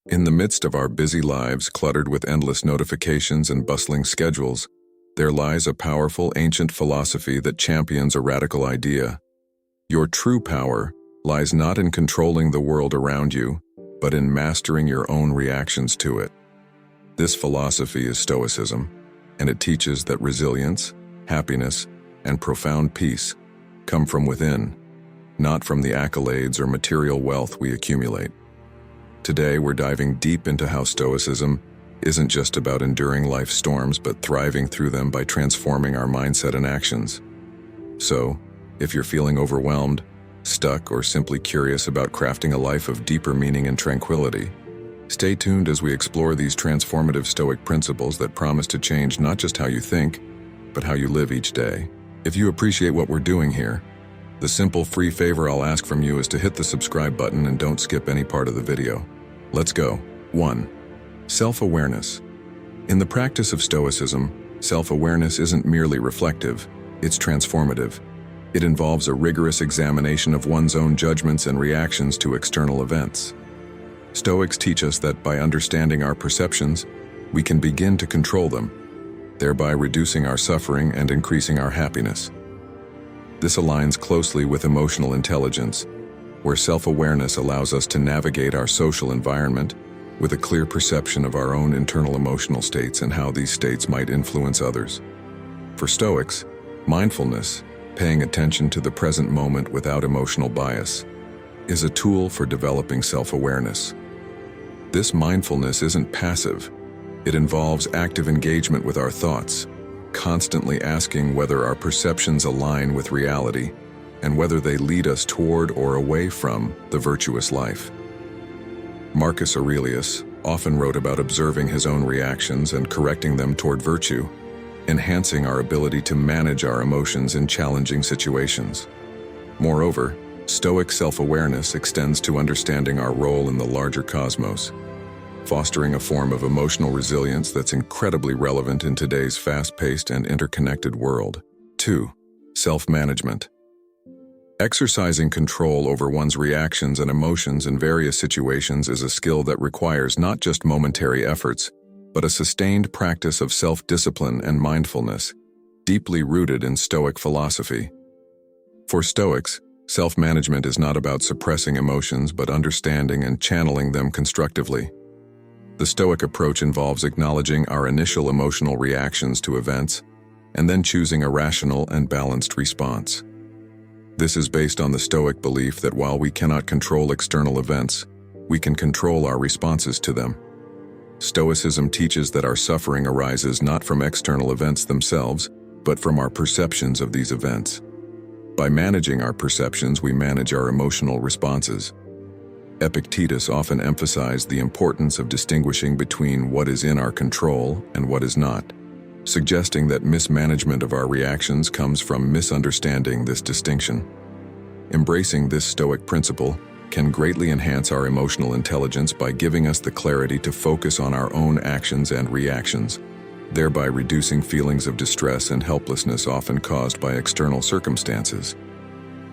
In the midst of our busy lives, cluttered with endless notifications and bustling schedules, there lies a powerful ancient philosophy that champions a radical idea. Your true power lies not in controlling the world around you, but in mastering your own reactions to it. This philosophy is Stoicism, and it teaches that resilience, happiness, and profound peace come from within, not from the accolades or material wealth we accumulate. Today, we're diving deep into how Stoicism isn't just about enduring life's storms, but thriving through them by transforming our mindset and actions. So, if you're feeling overwhelmed, stuck, or simply curious about crafting a life of deeper meaning and tranquility, stay tuned as we explore these transformative Stoic principles that promise to change not just how you think, but how you live each day. If you appreciate what we're doing here, the simple free favor I'll ask from you is to hit the subscribe button and don't skip any part of the video. Let's go. 1. Self-awareness. In the practice of Stoicism, self-awareness isn't merely reflective, it's transformative. It involves a rigorous examination of one's own judgments and reactions to external events. Stoics teach us that by understanding our perceptions, we can begin to control them, thereby reducing our suffering and increasing our happiness. This aligns closely with emotional intelligence, where self-awareness allows us to navigate our social environment with a clear perception of our own internal emotional states and how these states might influence others. For Stoics, mindfulness, paying attention to the present moment without emotional bias, is a tool for developing self-awareness. This mindfulness isn't passive. It involves active engagement with our thoughts, constantly asking whether our perceptions align with reality and whether they lead us toward or away from the virtuous life. Marcus Aurelius often wrote about observing his own reactions and correcting them toward virtue, enhancing our ability to manage our emotions in challenging situations. Moreover, Stoic self-awareness extends to understanding our role in the larger cosmos, fostering a form of emotional resilience that's incredibly relevant in today's fast-paced and interconnected world. 2. Self-management. Exercising control over one's reactions and emotions in various situations is a skill that requires not just momentary efforts, but a sustained practice of self-discipline and mindfulness, deeply rooted in Stoic philosophy. For Stoics, self-management is not about suppressing emotions but understanding and channeling them constructively. The Stoic approach involves acknowledging our initial emotional reactions to events and then choosing a rational and balanced response. This is based on the Stoic belief that while we cannot control external events, we can control our responses to them. Stoicism teaches that our suffering arises not from external events themselves, but from our perceptions of these events. By managing our perceptions, we manage our emotional responses. Epictetus often emphasized the importance of distinguishing between what is in our control and what is not, suggesting that mismanagement of our reactions comes from misunderstanding this distinction. Embracing this Stoic principle can greatly enhance our emotional intelligence by giving us the clarity to focus on our own actions and reactions, thereby reducing feelings of distress and helplessness often caused by external circumstances.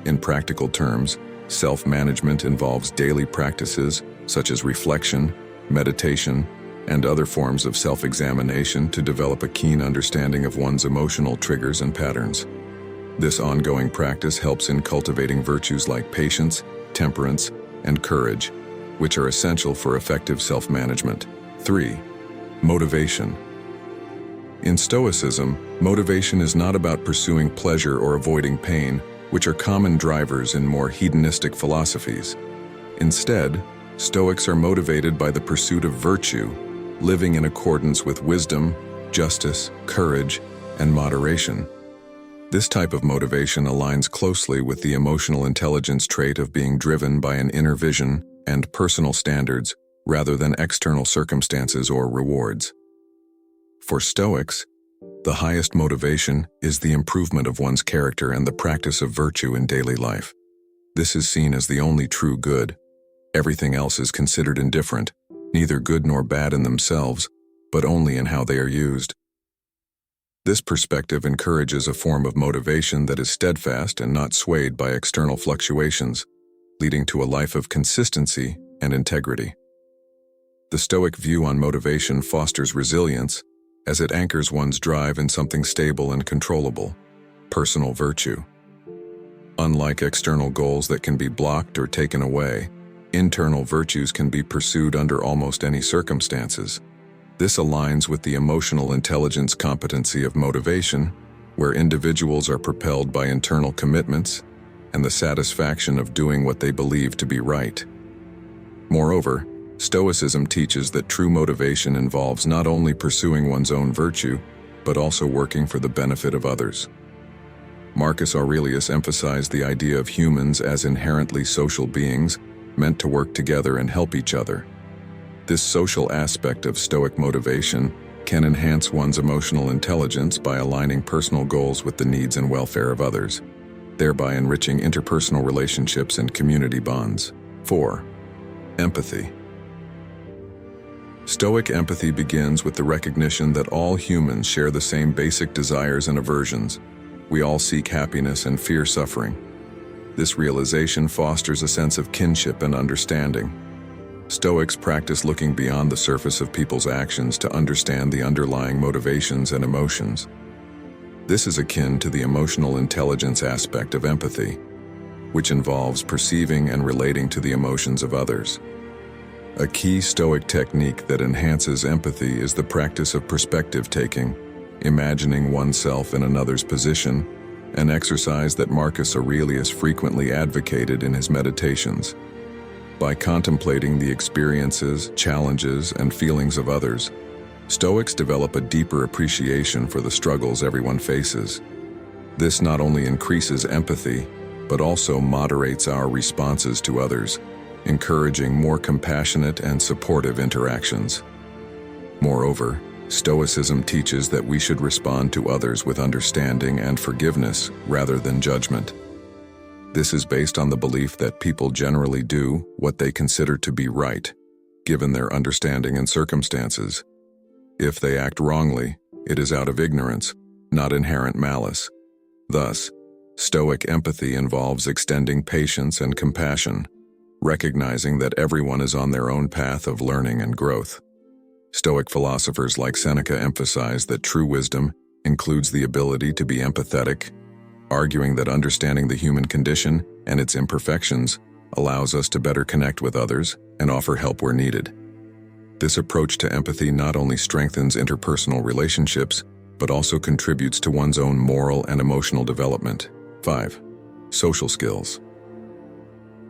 In practical terms, self-management involves daily practices such as reflection, meditation, and other forms of self-examination to develop a keen understanding of one's emotional triggers and patterns. This ongoing practice helps in cultivating virtues like patience, temperance, and courage, which are essential for effective self-management. 3. Motivation. In Stoicism, motivation is not about pursuing pleasure or avoiding pain, which are common drivers in more hedonistic philosophies. Instead, Stoics are motivated by the pursuit of virtue, living in accordance with wisdom, justice, courage, and moderation. This type of motivation aligns closely with the emotional intelligence trait of being driven by an inner vision and personal standards rather than external circumstances or rewards. For Stoics, the highest motivation is the improvement of one's character and the practice of virtue in daily life. This is seen as the only true good. Everything else is considered indifferent, neither good nor bad in themselves, but only in how they are used. This perspective encourages a form of motivation that is steadfast and not swayed by external fluctuations, leading to a life of consistency and integrity. The Stoic view on motivation fosters resilience as it anchors one's drive in something stable and controllable, personal virtue. Unlike external goals that can be blocked or taken away, internal virtues can be pursued under almost any circumstances. This aligns with the emotional intelligence competency of motivation, where individuals are propelled by internal commitments and the satisfaction of doing what they believe to be right. Moreover, Stoicism teaches that true motivation involves not only pursuing one's own virtue, but also working for the benefit of others. Marcus Aurelius emphasized the idea of humans as inherently social beings, meant to work together and help each other. This social aspect of Stoic motivation can enhance one's emotional intelligence by aligning personal goals with the needs and welfare of others, thereby enriching interpersonal relationships and community bonds. 4. Empathy. Stoic empathy begins with the recognition that all humans share the same basic desires and aversions. We all seek happiness and fear suffering. This realization fosters a sense of kinship and understanding. Stoics practice looking beyond the surface of people's actions to understand the underlying motivations and emotions. This is akin to the emotional intelligence aspect of empathy, which involves perceiving and relating to the emotions of others. A key Stoic technique that enhances empathy is the practice of perspective taking, imagining oneself in another's position, an exercise that Marcus Aurelius frequently advocated in his meditations. By contemplating the experiences, challenges, and feelings of others, Stoics develop a deeper appreciation for the struggles everyone faces. This not only increases empathy, but also moderates our responses to others, encouraging more compassionate and supportive interactions. Moreover, Stoicism teaches that we should respond to others with understanding and forgiveness rather than judgment. This is based on the belief that people generally do what they consider to be right, given their understanding and circumstances. If they act wrongly, it is out of ignorance, not inherent malice. Thus, Stoic empathy involves extending patience and compassion, recognizing that everyone is on their own path of learning and growth. Stoic philosophers like Seneca emphasize that true wisdom includes the ability to be empathetic, arguing that understanding the human condition and its imperfections allows us to better connect with others and offer help where needed. This approach to empathy not only strengthens interpersonal relationships, but also contributes to one's own moral and emotional development. 5. Social skills.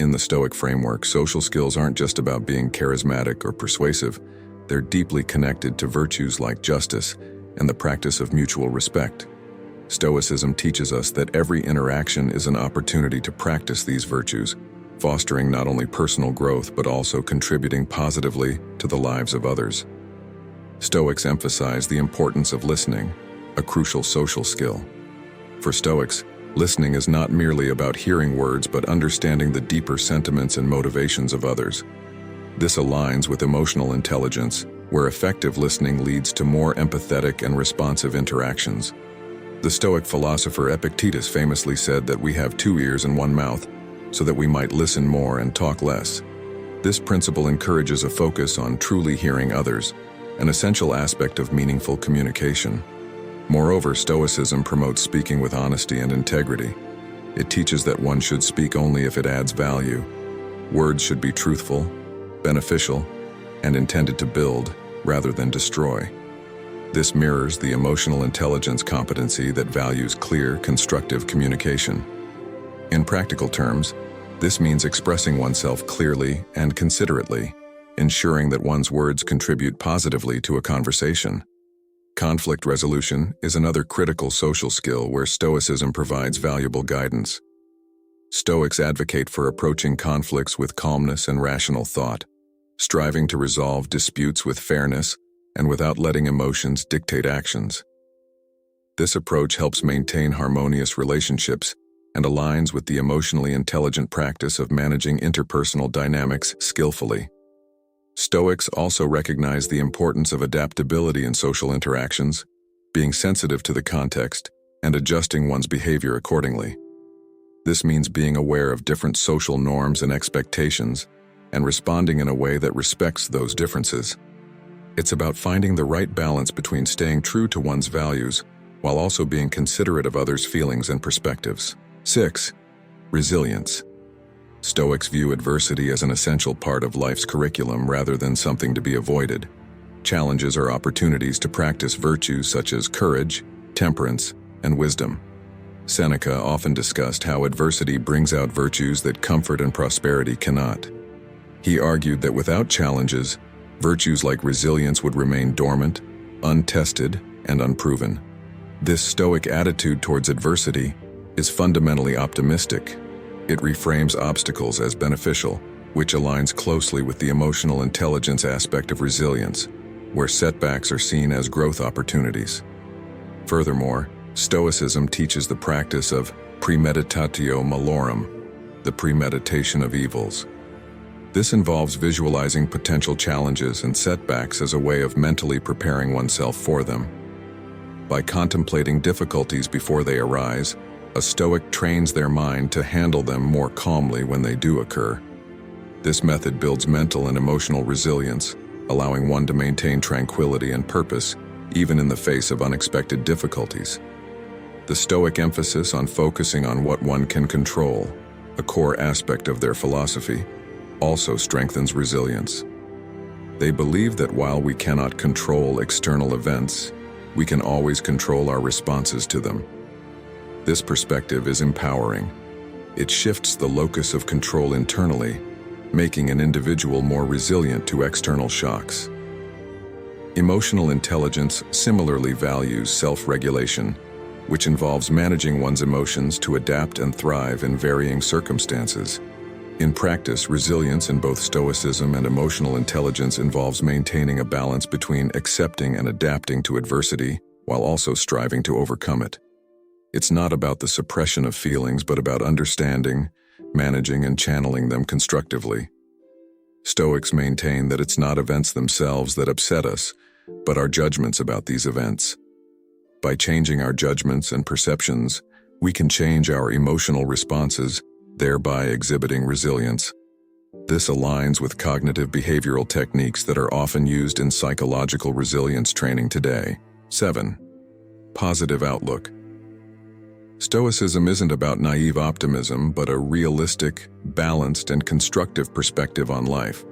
In the Stoic framework, social skills aren't just about being charismatic or persuasive. They're deeply connected to virtues like justice and the practice of mutual respect. Stoicism teaches us that every interaction is an opportunity to practice these virtues, fostering not only personal growth but also contributing positively to the lives of others. Stoics emphasize the importance of listening, a crucial social skill. For Stoics, listening is not merely about hearing words but understanding the deeper sentiments and motivations of others. This aligns with emotional intelligence, where effective listening leads to more empathetic and responsive interactions. The Stoic philosopher Epictetus famously said that we have 2 ears and 1 mouth, so that we might listen more and talk less. This principle encourages a focus on truly hearing others, an essential aspect of meaningful communication. Moreover, Stoicism promotes speaking with honesty and integrity. It teaches that one should speak only if it adds value. Words should be truthful, beneficial, and intended to build rather than destroy. This mirrors the emotional intelligence competency that values clear, constructive communication. In practical terms, this means expressing oneself clearly and considerately, ensuring that one's words contribute positively to a conversation. Conflict resolution is another critical social skill where Stoicism provides valuable guidance. Stoics advocate for approaching conflicts with calmness and rational thought, striving to resolve disputes with fairness and without letting emotions dictate actions. This approach helps maintain harmonious relationships and aligns with the emotionally intelligent practice of managing interpersonal dynamics skillfully. Stoics also recognize the importance of adaptability in social interactions, being sensitive to the context, and adjusting one's behavior accordingly. This means being aware of different social norms and expectations, and responding in a way that respects those differences. It's about finding the right balance between staying true to one's values while also being considerate of others' feelings and perspectives. 6. Resilience. Stoics view adversity as an essential part of life's curriculum rather than something to be avoided. Challenges are opportunities to practice virtues such as courage, temperance, and wisdom. Seneca often discussed how adversity brings out virtues that comfort and prosperity cannot. He argued that without challenges, virtues like resilience would remain dormant, untested, and unproven. This Stoic attitude towards adversity is fundamentally optimistic. It reframes obstacles as beneficial, which aligns closely with the emotional intelligence aspect of resilience, where setbacks are seen as growth opportunities. Furthermore, Stoicism teaches the practice of premeditatio malorum, the premeditation of evils. This involves visualizing potential challenges and setbacks as a way of mentally preparing oneself for them. By contemplating difficulties before they arise, a Stoic trains their mind to handle them more calmly when they do occur. This method builds mental and emotional resilience, allowing one to maintain tranquility and purpose, even in the face of unexpected difficulties. The Stoic emphasis on focusing on what one can control, a core aspect of their philosophy, also strengthens resilience. They believe that while we cannot control external events, we can always control our responses to them. This perspective is empowering. It shifts the locus of control internally, making an individual more resilient to external shocks. Emotional intelligence similarly values self-regulation, which involves managing one's emotions to adapt and thrive in varying circumstances. In practice, resilience in both Stoicism and emotional intelligence involves maintaining a balance between accepting and adapting to adversity while also striving to overcome it. It's not about the suppression of feelings, but about understanding, managing, and channeling them constructively. Stoics maintain that it's not events themselves that upset us, but our judgments about these events. By changing our judgments and perceptions, we can change our emotional responses, thereby exhibiting resilience. This aligns with cognitive behavioral techniques that are often used in psychological resilience training today. 7. Positive outlook. Stoicism isn't about naive optimism, but a realistic, balanced, and constructive perspective on life.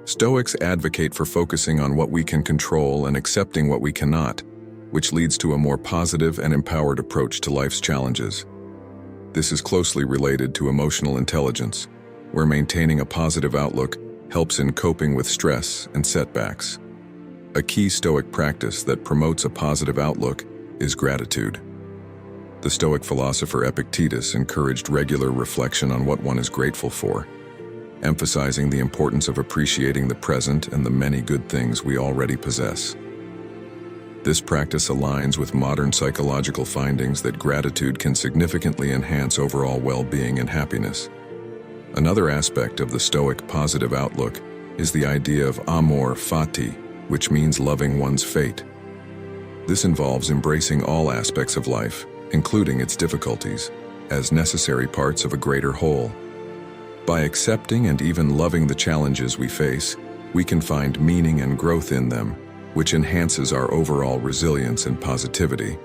Stoics advocate for focusing on what we can control and accepting what we cannot, which leads to a more positive and empowered approach to life's challenges. This is closely related to emotional intelligence, where maintaining a positive outlook helps in coping with stress and setbacks. A key Stoic practice that promotes a positive outlook is gratitude. The Stoic philosopher Epictetus encouraged regular reflection on what one is grateful for, emphasizing the importance of appreciating the present and the many good things we already possess. This practice aligns with modern psychological findings that gratitude can significantly enhance overall well-being and happiness. Another aspect of the Stoic positive outlook is the idea of amor fati, which means loving one's fate. This involves embracing all aspects of life, including its difficulties, as necessary parts of a greater whole. By accepting and even loving the challenges we face, we can find meaning and growth in them, which enhances our overall resilience and positivity.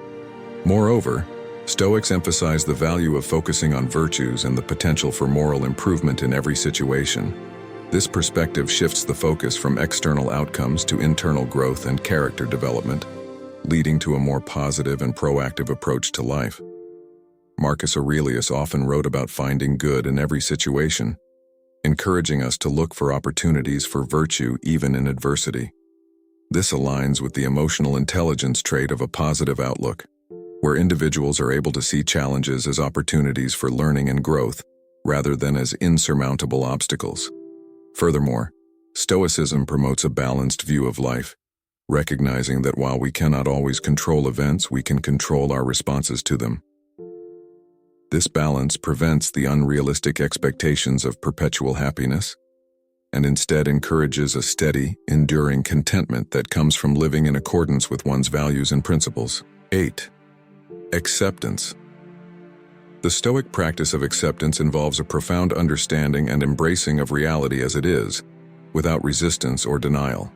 Moreover, Stoics emphasize the value of focusing on virtues and the potential for moral improvement in every situation. This perspective shifts the focus from external outcomes to internal growth and character development, leading to a more positive and proactive approach to life. Marcus Aurelius often wrote about finding good in every situation, encouraging us to look for opportunities for virtue even in adversity. This aligns with the emotional intelligence trait of a positive outlook, where individuals are able to see challenges as opportunities for learning and growth, rather than as insurmountable obstacles. Furthermore, Stoicism promotes a balanced view of life, recognizing that while we cannot always control events, we can control our responses to them. This balance prevents the unrealistic expectations of perpetual happiness, and instead encourages a steady, enduring contentment that comes from living in accordance with one's values and principles. 8. Acceptance. The Stoic practice of acceptance involves a profound understanding and embracing of reality as it is, without resistance or denial.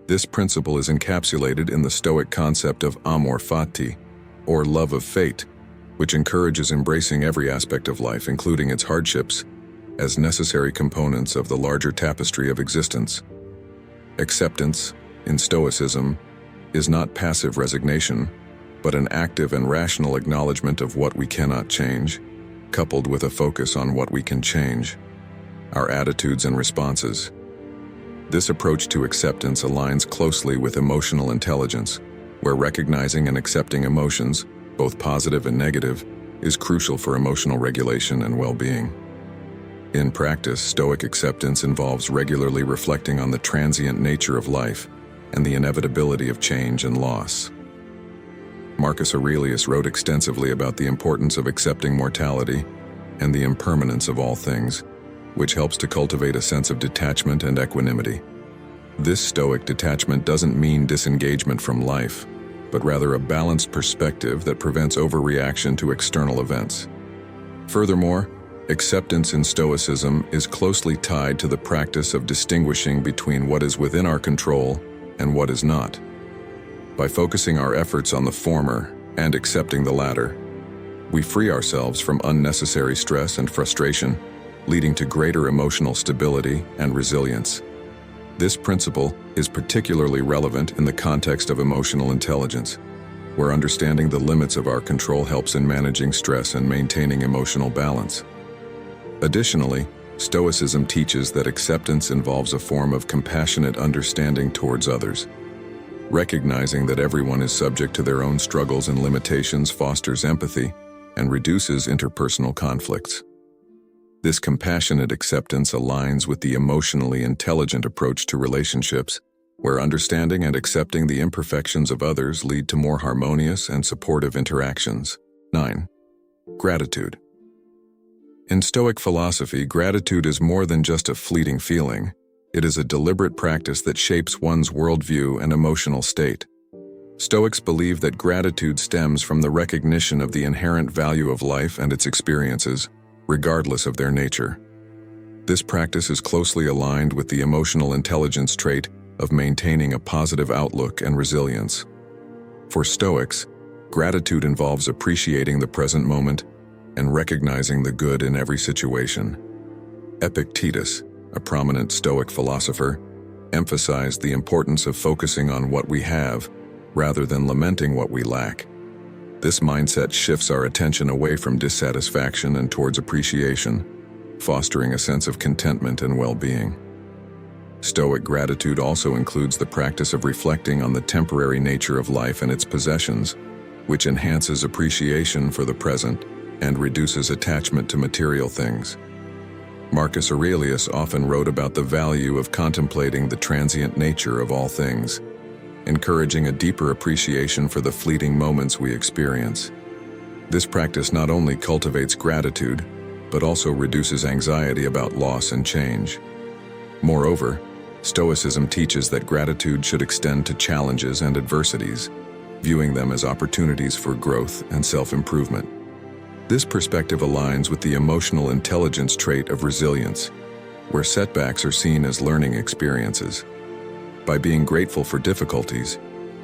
This principle is encapsulated in the Stoic concept of amor fati, or love of fate, which encourages embracing every aspect of life, including its hardships, as necessary components of the larger tapestry of existence. Acceptance, in Stoicism, is not passive resignation, but an active and rational acknowledgement of what we cannot change, coupled with a focus on what we can change, our attitudes and responses. This approach to acceptance aligns closely with emotional intelligence, where recognizing and accepting emotions, both positive and negative, is crucial for emotional regulation and well-being. In practice, Stoic acceptance involves regularly reflecting on the transient nature of life and the inevitability of change and loss. Marcus Aurelius wrote extensively about the importance of accepting mortality and the impermanence of all things, which helps to cultivate a sense of detachment and equanimity. This Stoic detachment doesn't mean disengagement from life, but rather a balanced perspective that prevents overreaction to external events. Furthermore, acceptance in Stoicism is closely tied to the practice of distinguishing between what is within our control and what is not. By focusing our efforts on the former and accepting the latter, we free ourselves from unnecessary stress and frustration, leading to greater emotional stability and resilience. This principle is particularly relevant in the context of emotional intelligence, where understanding the limits of our control helps in managing stress and maintaining emotional balance. Additionally, Stoicism teaches that acceptance involves a form of compassionate understanding towards others. Recognizing that everyone is subject to their own struggles and limitations fosters empathy and reduces interpersonal conflicts. This compassionate acceptance aligns with the emotionally intelligent approach to relationships, where understanding and accepting the imperfections of others lead to more harmonious and supportive interactions. 9. Gratitude. In Stoic philosophy, gratitude is more than just a fleeting feeling. It is a deliberate practice that shapes one's worldview and emotional state. Stoics believe that gratitude stems from the recognition of the inherent value of life and its experiences, regardless of their nature. This practice is closely aligned with the emotional intelligence trait of maintaining a positive outlook and resilience. For Stoics, gratitude involves appreciating the present moment and recognizing the good in every situation. Epictetus, a prominent Stoic philosopher, emphasized the importance of focusing on what we have rather than lamenting what we lack. This mindset shifts our attention away from dissatisfaction and towards appreciation, fostering a sense of contentment and well-being. Stoic gratitude also includes the practice of reflecting on the temporary nature of life and its possessions, which enhances appreciation for the present and reduces attachment to material things. Marcus Aurelius often wrote about the value of contemplating the transient nature of all things, encouraging a deeper appreciation for the fleeting moments we experience. This practice not only cultivates gratitude, but also reduces anxiety about loss and change. Moreover, Stoicism teaches that gratitude should extend to challenges and adversities, viewing them as opportunities for growth and self-improvement. This perspective aligns with the emotional intelligence trait of resilience, where setbacks are seen as learning experiences. By being grateful for difficulties,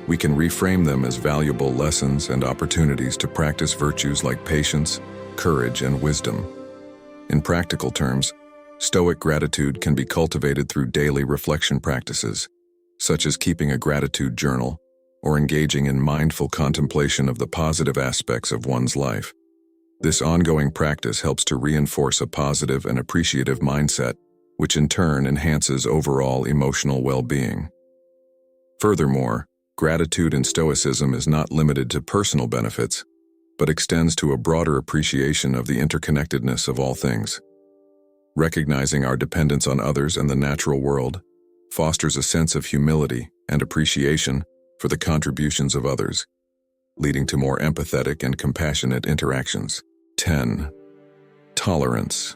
we can reframe them as valuable lessons and opportunities to practice virtues like patience, courage, and wisdom. In practical terms, Stoic gratitude can be cultivated through daily reflection practices, such as keeping a gratitude journal or engaging in mindful contemplation of the positive aspects of one's life. This ongoing practice helps to reinforce a positive and appreciative mindset, which in turn enhances overall emotional well-being. Furthermore, gratitude in Stoicism is not limited to personal benefits, but extends to a broader appreciation of the interconnectedness of all things. Recognizing our dependence on others and the natural world fosters a sense of humility and appreciation for the contributions of others, leading to more empathetic and compassionate interactions. 10. Tolerance.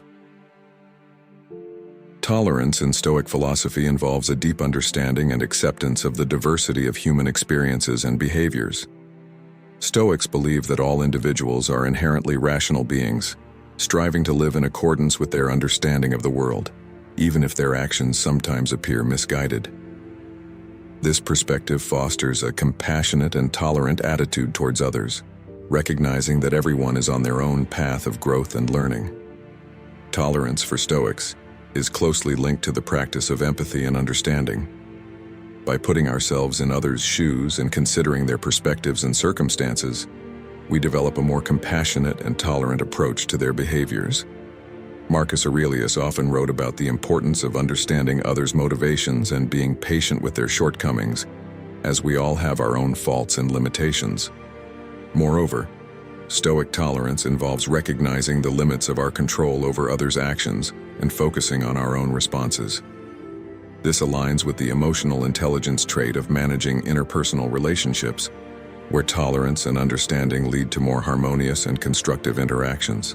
Tolerance in Stoic philosophy involves a deep understanding and acceptance of the diversity of human experiences and behaviors. Stoics believe that all individuals are inherently rational beings, striving to live in accordance with their understanding of the world, even if their actions sometimes appear misguided. This perspective fosters a compassionate and tolerant attitude towards others, recognizing that everyone is on their own path of growth and learning. Tolerance for Stoics is closely linked to the practice of empathy and understanding. By putting ourselves in others' shoes and considering their perspectives and circumstances, we develop a more compassionate and tolerant approach to their behaviors. Marcus Aurelius often wrote about the importance of understanding others' motivations and being patient with their shortcomings, as we all have our own faults and limitations. Moreover, Stoic tolerance involves recognizing the limits of our control over others' actions and focusing on our own responses. This aligns with the emotional intelligence trait of managing interpersonal relationships, where tolerance and understanding lead to more harmonious and constructive interactions.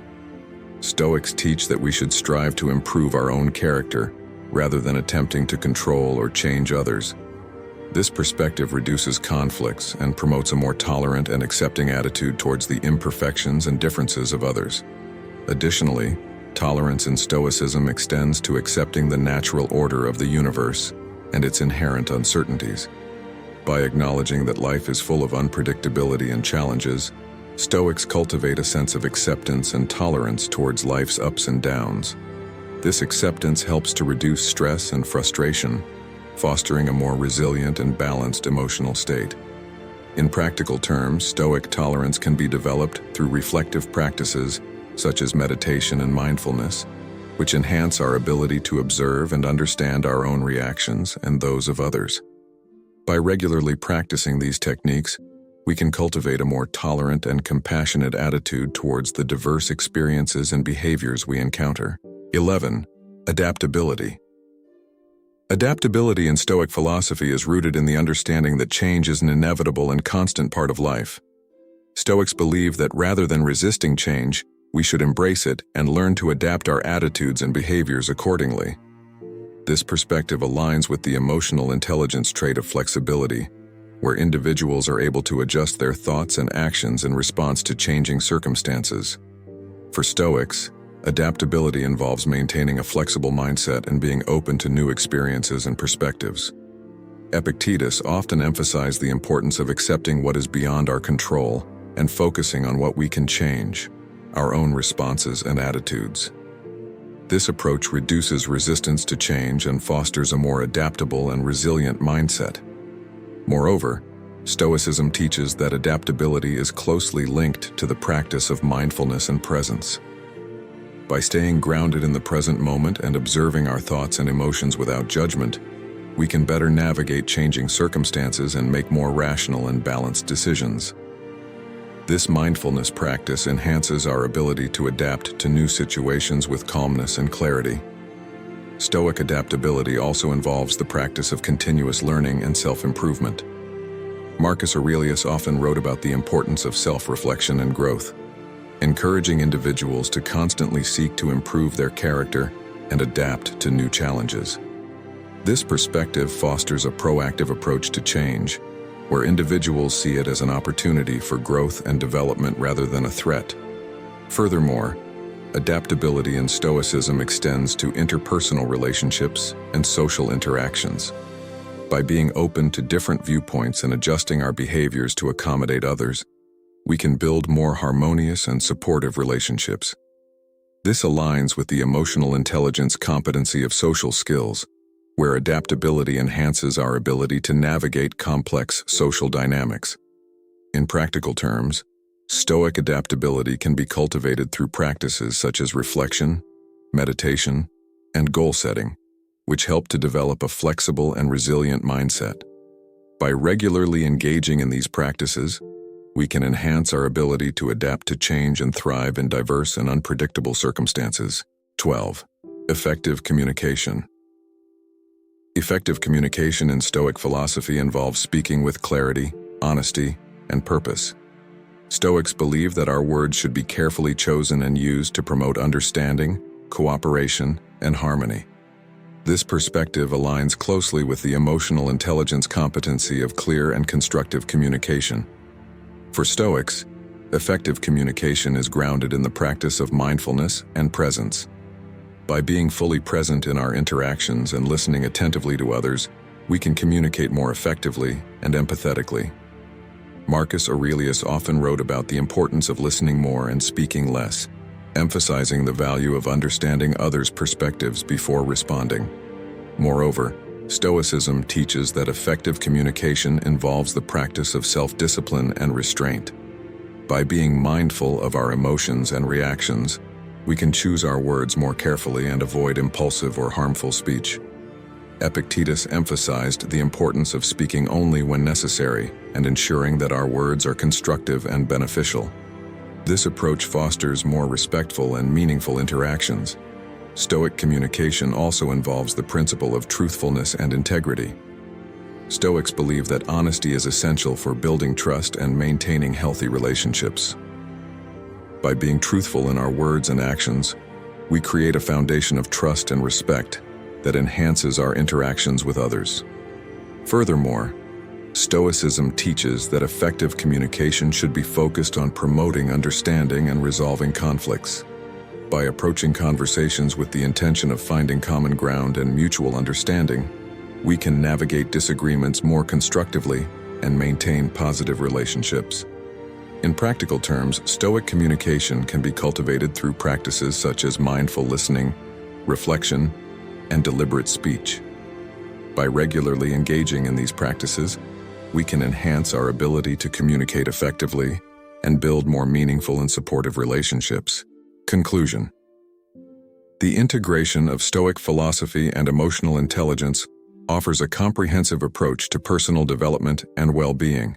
Stoics teach that we should strive to improve our own character rather than attempting to control or change others. This perspective reduces conflicts and promotes a more tolerant and accepting attitude towards the imperfections and differences of others. Additionally, tolerance in Stoicism extends to accepting the natural order of the universe and its inherent uncertainties. By acknowledging that life is full of unpredictability and challenges, Stoics cultivate a sense of acceptance and tolerance towards life's ups and downs. This acceptance helps to reduce stress and frustration, fostering a more resilient and balanced emotional state. In practical terms, Stoic tolerance can be developed through reflective practices such as meditation and mindfulness, which enhance our ability to observe and understand our own reactions and those of others. By regularly practicing these techniques, we can cultivate a more tolerant and compassionate attitude towards the diverse experiences and behaviors we encounter. 11. Adaptability. Adaptability in Stoic philosophy is rooted in the understanding that change is an inevitable and constant part of life. Stoics believe that rather than resisting change, we should embrace it and learn to adapt our attitudes and behaviors accordingly. This perspective aligns with the emotional intelligence trait of flexibility, where individuals are able to adjust their thoughts and actions in response to changing circumstances. For Stoics, adaptability involves maintaining a flexible mindset and being open to new experiences and perspectives. Epictetus often emphasized the importance of accepting what is beyond our control and focusing on what we can change, our own responses and attitudes. This approach reduces resistance to change and fosters a more adaptable and resilient mindset. Moreover, Stoicism teaches that adaptability is closely linked to the practice of mindfulness and presence. By staying grounded in the present moment and observing our thoughts and emotions without judgment, we can better navigate changing circumstances and make more rational and balanced decisions. This mindfulness practice enhances our ability to adapt to new situations with calmness and clarity. Stoic adaptability also involves the practice of continuous learning and self-improvement. Marcus Aurelius often wrote about the importance of self-reflection and growth, encouraging individuals to constantly seek to improve their character and adapt to new challenges. This perspective fosters a proactive approach to change, where individuals see it as an opportunity for growth and development rather than a threat. Furthermore, adaptability in Stoicism extends to interpersonal relationships and social interactions. By being open to different viewpoints and adjusting our behaviors to accommodate others, we can build more harmonious and supportive relationships. This aligns with the emotional intelligence competency of social skills, where adaptability enhances our ability to navigate complex social dynamics. In practical terms, Stoic adaptability can be cultivated through practices such as reflection, meditation, and goal setting, which help to develop a flexible and resilient mindset. By regularly engaging in these practices, we can enhance our ability to adapt to change and thrive in diverse and unpredictable circumstances. 12. Effective communication. Effective communication in Stoic philosophy involves speaking with clarity, honesty, and purpose. Stoics believe that our words should be carefully chosen and used to promote understanding, cooperation, and harmony. This perspective aligns closely with the emotional intelligence competency of clear and constructive communication. For Stoics, effective communication is grounded in the practice of mindfulness and presence. By being fully present in our interactions and listening attentively to others, we can communicate more effectively and empathetically. Marcus Aurelius often wrote about the importance of listening more and speaking less, emphasizing the value of understanding others' perspectives before responding. Moreover, Stoicism teaches that effective communication involves the practice of self-discipline and restraint. By being mindful of our emotions and reactions, we can choose our words more carefully and avoid impulsive or harmful speech. Epictetus emphasized the importance of speaking only when necessary and ensuring that our words are constructive and beneficial. This approach fosters more respectful and meaningful interactions. Stoic communication also involves the principle of truthfulness and integrity. Stoics believe that honesty is essential for building trust and maintaining healthy relationships. By being truthful in our words and actions, we create a foundation of trust and respect that enhances our interactions with others. Furthermore, Stoicism teaches that effective communication should be focused on promoting understanding and resolving conflicts. By approaching conversations with the intention of finding common ground and mutual understanding, we can navigate disagreements more constructively and maintain positive relationships. In practical terms, Stoic communication can be cultivated through practices such as mindful listening, reflection, and deliberate speech. By regularly engaging in these practices, we can enhance our ability to communicate effectively and build more meaningful and supportive relationships. Conclusion. The integration of Stoic philosophy and emotional intelligence offers a comprehensive approach to personal development and well-being.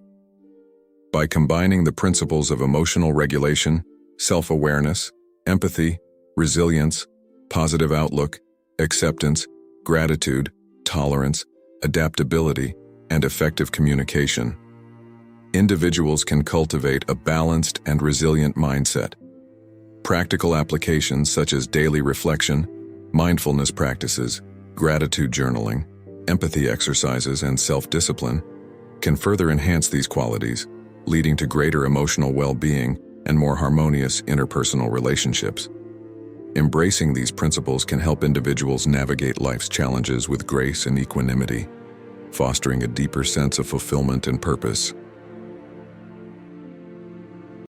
By combining the principles of emotional regulation, self-awareness, empathy, resilience, positive outlook, acceptance, gratitude, tolerance, adaptability, and effective communication, individuals can cultivate a balanced and resilient mindset. Practical applications such as daily reflection, mindfulness practices, gratitude journaling, empathy exercises, and self-discipline can further enhance these qualities, leading to greater emotional well-being and more harmonious interpersonal relationships. Embracing these principles can help individuals navigate life's challenges with grace and equanimity, fostering a deeper sense of fulfillment and purpose.